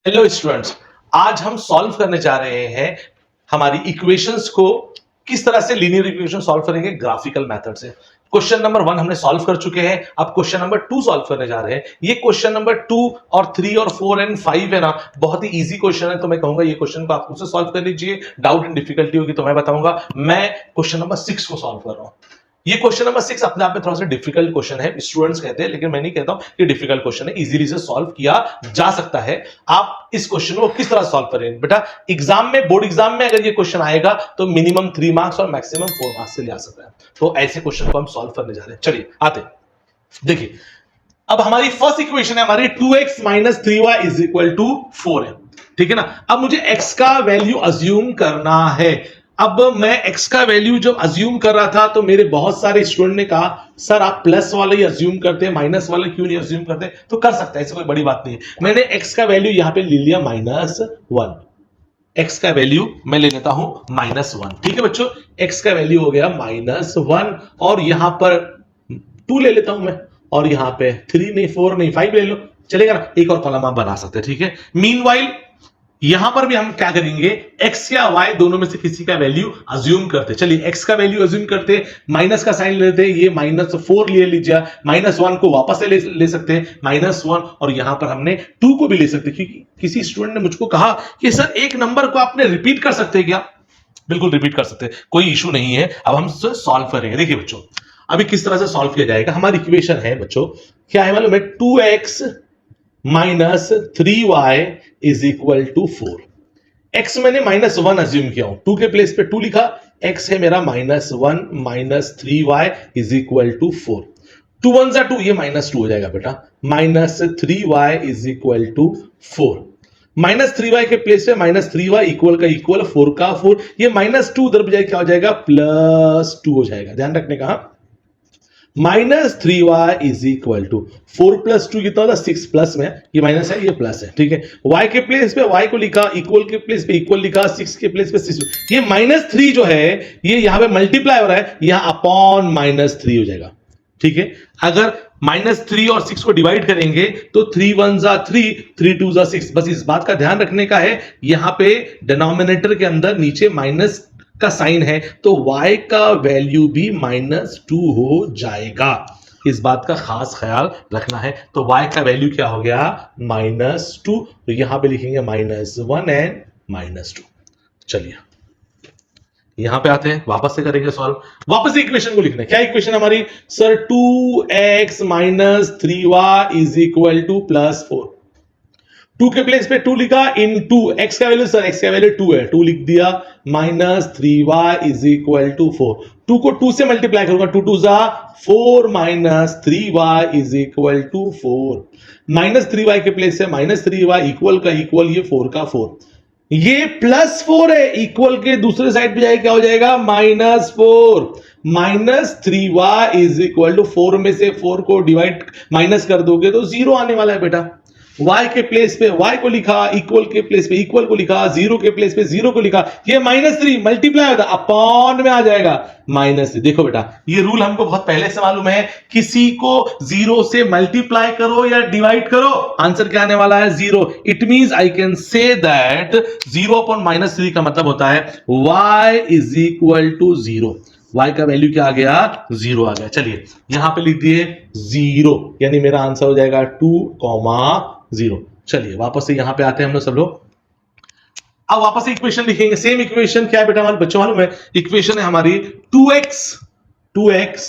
Hello students, आज हम solve करने जा रहे हैं हमारी इक्वेशंस को। किस तरह से लीनियर इक्वेशन सॉल्व करेंगे? ग्राफिकल मेथड से। क्वेश्चन नंबर 1 हमने सॉल्व कर चुके हैं, अब क्वेश्चन नंबर 2 सॉल्व करने जा रहे हैं। ये क्वेश्चन नंबर 2 और 3 और 4 एंड 5 है ना, बहुत ही इजी क्वेश्चन है, तो मैं कहूंगा ये क्वेश्चन को आप खुद से सॉल्व कर लीजिए। डाउट एंड डिफिकल्टी होगी तो मैं बताऊंगा। मैं क्वेश्चन नंबर 6 को सॉल्व कर रहा हूं। ये क्वेश्चन नंबर 6 अपने आप में थोड़ा सा डिफिकल्ट क्वेश्चन है, स्टूडेंट्स कहते हैं, लेकिन मैं नहीं कहता हूं कि डिफिकल्ट क्वेश्चन है, इजीली से सॉल्व किया जा सकता है। आप इस क्वेश्चन को किस तरह सॉल्व करेंगे बेटा? एग्जाम में, बोर्ड एग्जाम में अगर ये क्वेश्चन आएगा तो मिनिमम 3 मार्क्स और मैक्सिमम 4 मार्क्स से ले आ सकता है। तो ऐसे क्वेश्चन को हम सॉल्व करने जा रहे हैं। चलिए आते हैं। देखिए, अब हमारी फर्स्ट इक्वेशन है हमारी 2x minus 3y is equal to 4 है, ठीक है ना। अब मुझे x का वैल्यू अज्यूम करना है। अब मैं x का वैल्यू जब अज्यूम कर रहा था तो मेरे बहुत सारे स्टूडेंट ने कहा सर आप प्लस वाला ही अज्यूम करते हैं, माइनस वाला क्यों नहीं अज्यूम करते? तो कर सकते हैं, ऐसी कोई बड़ी बात नहीं है। मैंने x का वैल्यू यहां पे ले लिया -1। x का वैल्यू मैं ले लेता हूं -1, ठीक है बच्चों। x का वैल्यू हो गया -1 और यहां पर 2 ले लेता हूं मैं, और यहां पे 3 नहीं 4 नहीं 5 ले लो, चलेगा ना। एक और कॉलम आप बना सकते हैं, ठीक है। मीनवाइल यहां पर भी हम क्या करेंगे, x या y दोनों में से किसी का वैल्यू अज्यूम करते। चलिए x का वैल्यू अज्यूम करते, माइनस का साइन लेते, ये -4 ले लीजिए, -1 को वापस से ले सकते हैं -1, और यहां पर हमने 2 को भी ले सकते, क्योंकि किसी स्टूडेंट ने मुझको कहा कि सर एक नंबर को आपने रिपीट कर सकते हैं क्या? बिल्कुल रिपीट कर सकते हैं, कोई इशू नहीं है। अब हम सॉल्व करेंगे। देखिए बच्चों, अभी किस तरह से सॉल्व किया जाएगा। हमारी इक्वेशन है बच्चों, क्या है मालूम है? 2x minus 3y is equal to 4। x मैंने -1 अज्यूम किया हूं, 2 के प्लेस पे 2 लिखा, x है मेरा -1 minus 3y is equal to 4। 2 1 जा 2, ये -2 हो जाएगा बेटा, -3y is equal to 4। -3y के प्लेस पे -3y इक्वल का इक्वल 4 का 4, ये -2 उधर बजाय क्या हो जाएगा? +2 हो जाएगा। ध्यान रखने का, -3y इज इक्वल टू 4 + 2 कितना होता है? 6 प्लस में ये माइनस है, ये प्लस है, ठीक है। y के प्लेस पे y को लिखा, इक्वल के प्लेस पे इक्वल लिखा, 6 के प्लेस पे 6। ये -3 जो है ये यहां पे मल्टीप्लाई हो रहा है, यहां अपॉन -3 हो जाएगा, ठीक है। अगर -3 और 6 को डिवाइड करेंगे तो 3 1 जा 3, 3 2 जा 6। बस इस बात का ध्यान रखने का है, यहां पे डिनोमिनेटर के अंदर नीचे माइनस का साइन है, तो y का वैल्यू भी -2 हो जाएगा। इस बात का खास ख्याल रखना है। तो y का वैल्यू क्या हो गया? -2। तो यहां पे लिखेंगे -1 एंड -2। चलिए यहां पे आते हैं, वापस से करेंगे सॉल्व। वापस से इक्वेशन को लिखना है। क्या इक्वेशन हमारी sir? 2x minus 3y is equal to +4। 2 के प्लेस पे 2 लिखा, इन 2 x का वैल्यू, सर x का वैल्यू 2 है, 2 लिख दिया, -3y इज इक्वल टू 4। 2 को 2 से मल्टीप्लाई करूंगा, 2 2 जा 4 -3y is equal to 4। -3y के प्लेस से -3y इक्वल का इक्वल, ये 4 का 4, ये +4 है, इक्वल के दूसरे साइड पे जाएगा, क्या हो जाएगा? -4। -3y इज इक्वल टू 4 में से 4 को डिवाइड माइनस कर दोगे तो 0 आने वाला है बेटा। y के प्लेस पे y को लिखा, इक्वल के प्लेस पे इक्वल को लिखा, 0 के प्लेस पे 0 को लिखा, ये -3 मल्टीप्लाई होता अपॉन में आ जाएगा -3। देखो बेटा, ये रूल हमको बहुत पहले से मालूम है, किसी को 0 से मल्टीप्लाई करो या डिवाइड करो, आंसर क्या आने वाला है? 0। It means I can say that 0 upon -3 का मतलब होता है y is equal to 0। y का वैल्यू क्या आ गया? 0 आ गया। चलिए यहां पे लिख दिए 0, यानी मेरा आंसर हो जाएगा 2,0। चलिए वापस से यहां पे आते हैं हम लोग सब लोग। अब वापस से इक्वेशन लिखेंगे, सेम इक्वेशन। क्या है बेटा हमारे बच्चों मालूम है? इक्वेशन है हमारी 2x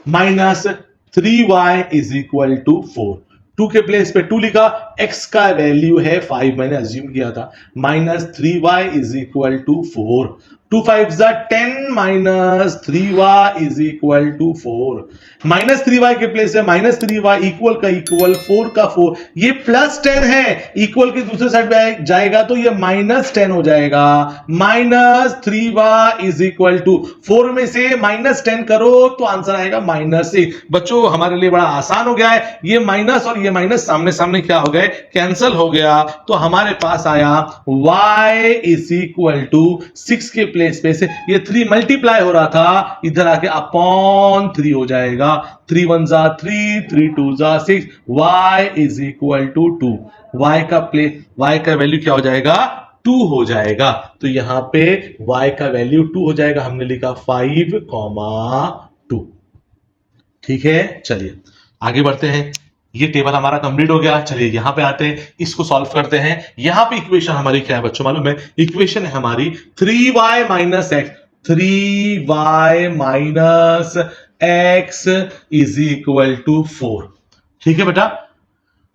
minus 3y is equal to 4। 2 के प्लेस पे 2 लिखा, x का वैल्यू है 5, मैंने अज्यूम किया था, -3y इज इक्वल टू 4। 2 5 जा 10 -3y is equal to 4। -3y के प्लेस है -3y इक्वल का इक्वल 4 का 4, ये +10 है, इक्वल के दूसरे साइड पे जाएगा तो ये -10 हो जाएगा। -3y इज इक्वल टू 4 में से -10 करो तो आंसर आएगा -6। बच्चों हमारे लिए बड़ा आसान हो गया है, ये माइनस और ये माइनस सामने सामने क्या हो गए? कैंसल हो गया। तो हमारे पास आया y इज इक्वल टू 6 के प्लेस पे से ये 3 मल्टीप्लाई हो रहा था, इधर आके अपॉन 3 हो जाएगा। 3 1 जा 3, 3 2 जा 6, y is equal to 2। y का वैल्यू क्या हो जाएगा 2 हो जाएगा। तो यहां पे y का वैल्यू 2 हो जाएगा, हमने लिखा 5,2। ठीक है, चलिए आगे बढ़ते हैं। ये टेबल हमारा कंप्लीट हो गया। चलिए यहां पे आते हैं, इसको सॉल्व करते हैं। यहां पे इक्वेशन हमारी क्या है बच्चों मालूम है? इक्वेशन है हमारी 3y minus X, 3y minus X is equal to 4। ठीक है बेटा,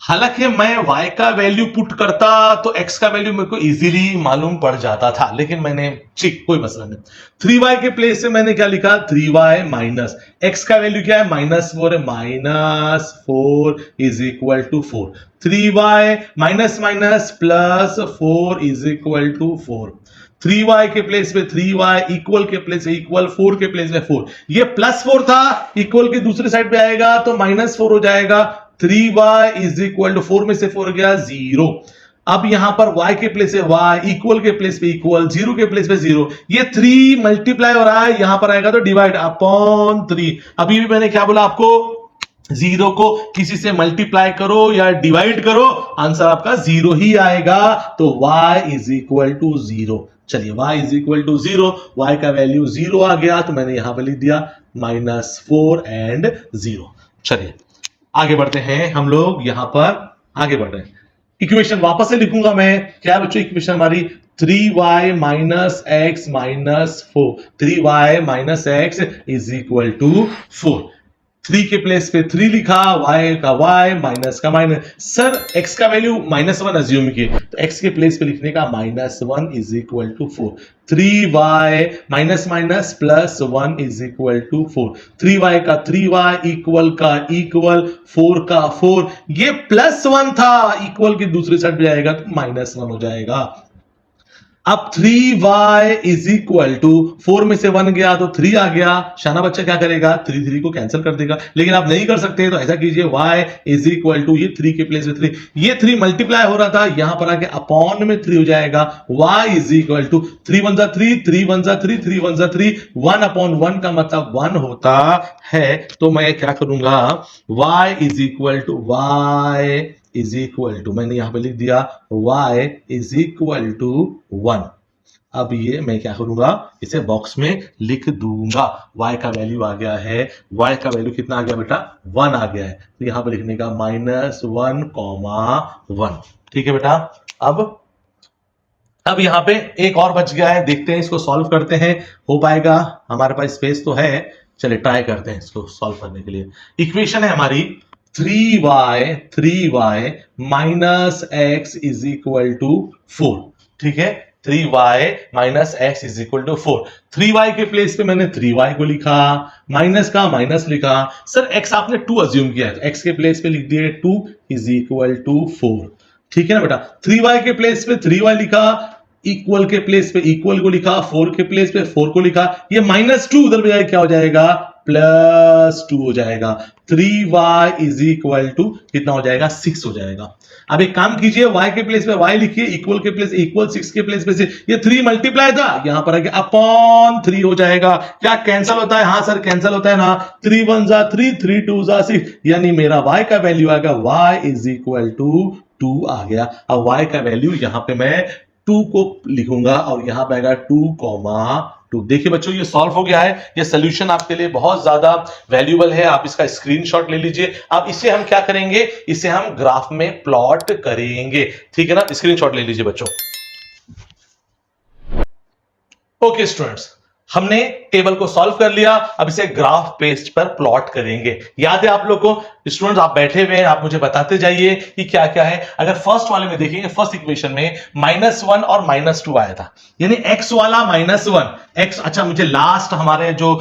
हालांकि मैं y का वैल्यू पुट करता तो x का वैल्यू मेरे को इजीली मालूम पड़ जाता था, लेकिन मैंने ठीक कोई मसला नहीं, 3y के प्लेस से मैंने क्या लिखा 3y माइनस x का वैल्यू क्या है -4 है, -4 is equal to 4। 3y minus minus plus 4 is equal to 4। 3y के प्लेस पे 3y, इक्वल के प्लेस पे इक्वल, 4 के प्लेस पे 4। ये +4 था, इक्वल के दूसरी साइड पे आएगा तो -4 हो जाएगा। 3y इज इक्वल टू 4 में से 4 गया 0। अब यहां पर y के प्लेस पे y, इक्वल के प्लेस पे इक्वल, 0 के प्लेस पे 0। ये 3 मल्टीप्लाई हो रहा है, यहां पर आएगा तो डिवाइड अपॉन 3। अभी भी मैंने क्या बोला आपको, 0 को किसी से मल्टीप्लाई करो या डिवाइड करो, आंसर आपका 0 ही आएगा। तो y इज इक्वल टू 0। चलिए y is equal to 0, y का वैल्यू 0 आ गया, तो मैंने यहां पर लिख दिया -4 एंड 0। चलिए आगे बढ़ते हैं, हम लोग यहां पर आगे बढ़ रहे हैं। इक्वेशन वापस से लिखूंगा मैं, क्या बच्चों इक्वेशन हमारी 3y minus X minus 4, 3y minus X is equal to 4। 3 के प्लेस पे 3 लिखा, y का y, माइनस का माइनस। सर x का वैल्यू -1 अज्यूम किए, तो x के प्लेस पे लिखने का -1 is equal to 4। 3y minus minus plus 1 is equal to 4। 3y का 3y, इक्वल का इक्वल, 4 का 4। ये +1 था, इक्वल की दूसरी साइड पे आएगा तो -1 हो जाएगा। अब 3y इज इक्वल टू 4 में से 1 गया तो 3 आ गया। शाना बच्चा क्या करेगा, 3 को कैंसिल कर देगा, लेकिन आप नहीं कर सकते तो ऐसा कीजिए, y इज इक्वल टू ये 3 के प्लेस में 3, ये 3 मल्टीप्लाई हो रहा था, यहां पर आके अपॉन में 3 हो जाएगा। y इज इक्वल टू 3 1 जा 3, 3 1 जा 3, 3 1 जा 3, 1/1 का मतलब 1 होता है। तो मैं क्या करूंगा, y इज इक्वल टू मैंने यहां पे लिख दिया y इज इक्वल टू 1। अब ये मैं क्या करूंगा, इसे बॉक्स में लिख दूंगा। y का वैल्यू आ गया है, y का वैल्यू कितना आ गया बेटा 1 आ गया है, तो यहां पे लिखने का -1,1। ठीक है बेटा। अब यहां पे एक और बच गया है, देखते हैं इसको सॉल्व करते हैं, हो पाएगा, हमारे पास स्पेस तो है। चलिए ट्राई करते हैं इसको सॉल्व करने के लिए। इक्वेशन है हमारी 3y minus X is equal to 4। ठीक है, 3y minus X is equal to 4। 3y के प्लेस पे मैंने 3y को लिखा, माइनस का माइनस लिखा। सर x आपने 2 अज्यूम किया है, तो x के प्लेस पे लिख दिए 2 इज इक्वल टू 4। ठीक है ना बेटा। 3y के प्लेस पे 3y लिखा, इक्वल के प्लेस पे इक्वल को लिखा, 4 के प्लेस पे 4 को लिखा। ये -2 उधर बजाय क्या हो जाएगा, +2 हो जाएगा। 3y इज इक्वल टू कितना हो जाएगा, 6 हो जाएगा। अब एक काम कीजिए, y के प्लेस पे y लिखिए, इक्वल के प्लेस इक्वल, 6 के प्लेस पे से ये 3 मल्टीप्लाई था, यहां पर आके अपॉन 3 हो जाएगा। क्या कैंसिल होता है, हाँ सर कैंसिल होता है ना। 3 1 जा 3, 3 2 जा 6, यानी मेरा y का वैल्यू आएगा y इज इक्वल टू 2 आ गया। अब y का वैल्यू यहां पे मैं 2 को लिखूंगा और यहां पे आएगा 2,2। देखिए बच्चों ये सॉल्व हो गया है। ये सोल्यूशन आपके लिए बहुत ज्यादा वैल्यूएबल है, आप इसका स्क्रीनशॉट ले लीजिए। अब इसे हम क्या करेंगे, इसे हम ग्राफ में प्लॉट करेंगे। ठीक है ना, स्क्रीनशॉट ले लीजिए बच्चों। ओके स्टूडेंट्स, हमने टेबल को सॉल्व कर लिया, अब इसे ग्राफ पेज पर प्लॉट करेंगे। याद है आप लोग को? स्टूडेंट्स आप बैठे हुए हैं, आप मुझे बताते जाइए कि क्या क्या है। अगर फर्स्ट वाले में देखेंगे, फर्स्ट इक्वेशन में -1 और -2 आया था, यानी x वाला -1 x। अच्छा, मुझे लास्ट हमारे जो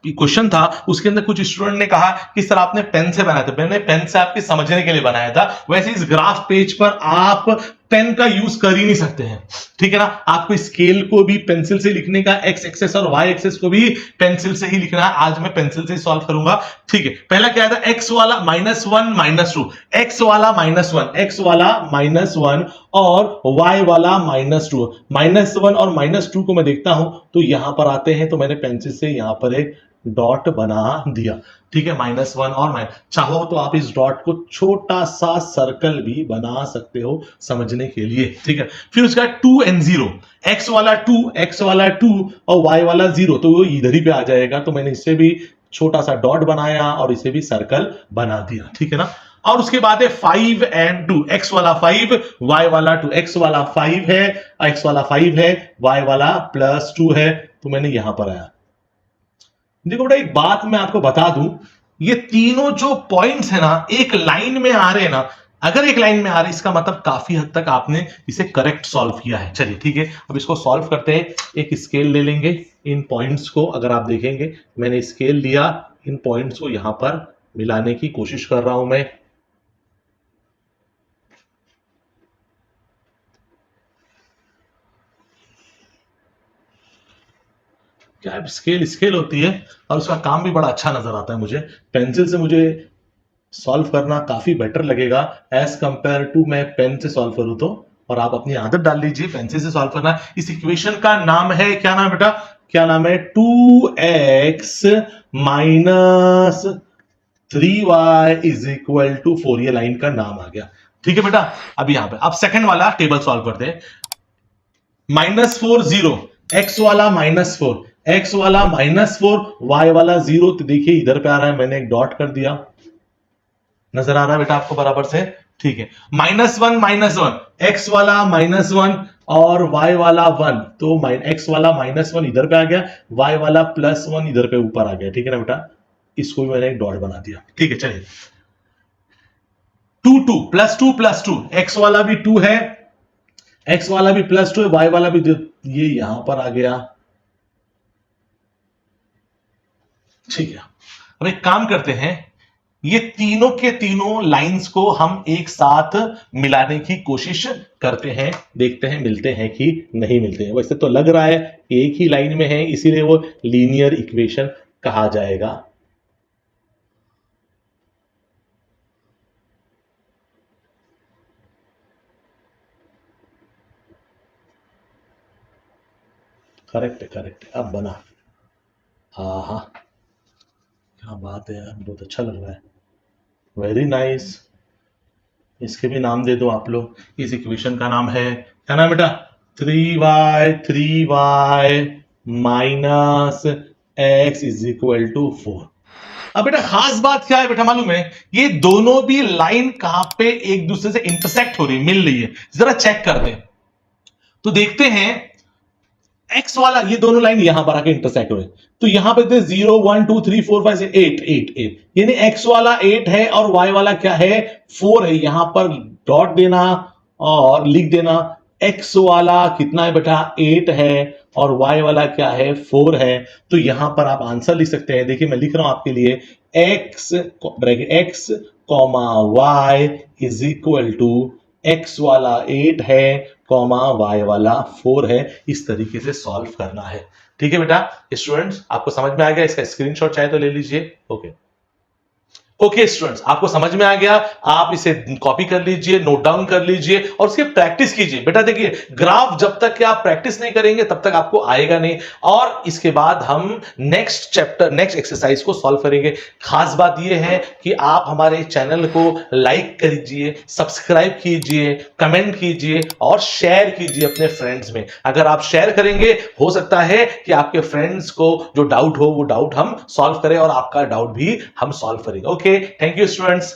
क्वेश्चन था उसके अंदर कुछ स्टूडेंट ने कहा कि सर आपने पेन से बनाया था, मैंने पेन से आपके समझने के लिए बनाया था। वैसे इस ग्राफ पेज पर आप पेन का यूज कर ही नहीं सकते हैं, ठीक है ना। आपको स्केल को भी पेंसिल से लिखने का, x एक्सेस और y एक्सेस को भी पेंसिल से ही लिखना है। आज मैं पेंसिल से ही सॉल्व करूंगा, ठीक है। पहला क्या था, x वाला -1 -2, x वाला -1, x वाला -1 और y वाला -2। -1 और -2 को मैं देखता हूं तो यहां पर आते हैं, तो मैंने पेंसिल से यहां पर एक डॉट बना दिया। ठीक है, -1 और माइनस, चाहो तो आप इस डॉट को छोटा सा सर्कल भी बना सकते हो समझने के लिए। ठीक है, फिर उसका 2 and 0, x वाला 2 और y वाला 0, तो वो इधर ही पे आ जाएगा। तो मैंने इससे भी छोटा सा डॉट बनाया और इसे भी सर्कल बना दिया। ठीक है ना, और उसके बाद है 5 and 2, x वाला 5, y वाला 2, x वाला 5 है, x वाला 5 है, y वाला +2 है, तो मैंने यहां पर आया। देखो बेटा, एक बात मैं आपको बता दूं, ये तीनों जो पॉइंट्स है ना, एक लाइन में आ रहे हैं ना, अगर एक लाइन में आ रहे हैं, इसका मतलब काफी हद तक आपने इसे करेक्ट सॉल्व किया है। चलिए ठीक है, अब इसको सॉल्व करते हैं। एक स्केल ले लेंगे, इन पॉइंट्स को अगर आप देखेंगे, मैंने स्केल लिया, इन पॉइंट्स को यहां पर मिलाने की कोशिश कर रहा हूं मैं। क्या है, स्केल स्केल होती है और उसका काम भी बड़ा अच्छा नजर आता है मुझे। पेंसिल से मुझे सॉल्व करना काफी बेटर लगेगा एज कंपेयर टू मैं पेन से सॉल्व करूं तो। और आप अपनी आदत डाल लीजिए पेंसिल से सॉल्व करना। इस इक्वेशन का नाम है, क्या नाम है बेटा, क्या नाम है, 2x minus 3y is equal to 4, ये लाइन का नाम आ गया। ठीक है बेटा, अब यहां पे आप सेकंड वाला टेबल सॉल्व करते हैं। -4 0, x वाला -4, x वाला -4, y वाला 0, तो देखिए इधर पे आ रहा है, मैंने एक डॉट कर दिया, नजर आ रहा है बेटा आपको बराबर से। ठीक है, -1 x वाला -1 और y वाला 1, तो x वाला -1 इधर पे आ गया, y वाला +1 इधर पे ऊपर आ गया। ठीक है ना बेटा, इसको भी मैंने एक डॉट बना दिया। ठीक है, चलिए 2 2 +2 x वाला भी 2 है, x वाला भी +2 है, y वाला भी, ये यहां पर आ गया। ठीक है, अब एक काम करते हैं, ये तीनों के तीनों लाइंस को हम एक साथ मिलाने की कोशिश करते हैं, देखते हैं मिलते हैं कि नहीं मिलते हैं। वैसे तो लग रहा है एक ही लाइन में है, इसीलिए वो लीनियर इक्वेशन कहा जाएगा। करेक्ट है, करेक्ट है, अब बना। हाँ हाँ, क्या बात है यार, बहुत अच्छा लग रहा है, वेरी नाइस। इसके भी नाम दे दो आप लोग। इस इक्वेशन का नाम है, क्या नाम बेटा, 3y minus x is equal to 4। अब बेटा खास बात क्या है बेटा मालूम है, ये दोनों भी लाइन कहां पे एक दूसरे से इंटरसेक्ट हो रही है, मिल रही है, जरा चेक कर दे तो देखते हैं। x वाला, ये दोनों लाइन यहां पर आके इंटरसेक्ट हो रहे, तो यहां पे 0 1 2 3 4 5 6 8 8, यानी x वाला 8 है और y वाला क्या है, 4 है। यहां पर डॉट देना और लिख देना, x वाला कितना है बेटा, 8 है और y वाला क्या है, 4 है। तो यहां पर आप आंसर लिख सकते हैं, देखिए मैं लिख रहा हूं आपके लिए, x bracket x comma y is equal to, x वाला 8 है कॉमा y वाला 4 है। इस तरीके से सॉल्व करना है। ठीक है बेटा, स्टूडेंट्स आपको समझ में आ गया, इसका स्क्रीनशॉट चाहे तो ले लीजिए। ओके ओके स्टूडेंट्स, आपको समझ में आ गया, आप इसे कॉपी कर लीजिए, नोट डाउन कर लीजिए और उसकी प्रैक्टिस कीजिए। बेटा देखिए, ग्राफ जब तक कि आप प्रैक्टिस नहीं करेंगे तब तक आपको आएगा नहीं। और इसके बाद हम नेक्स्ट चैप्टर, नेक्स्ट एक्सरसाइज को सॉल्व करेंगे। खास बात यह है कि आप हमारे चैनल को लाइक कीजिए, सब्सक्राइब कीजिए, कमेंट कीजिए और शेयर कीजिए अपने फ्रेंड्स में। अगर आप शेयर करेंगे, हो सकता है कि आपके फ्रेंड्स को जो डाउट हो वो डाउट हम सॉल्व करें और आपका डाउट भी हम सॉल्व करेंगे। Okay, thank you students.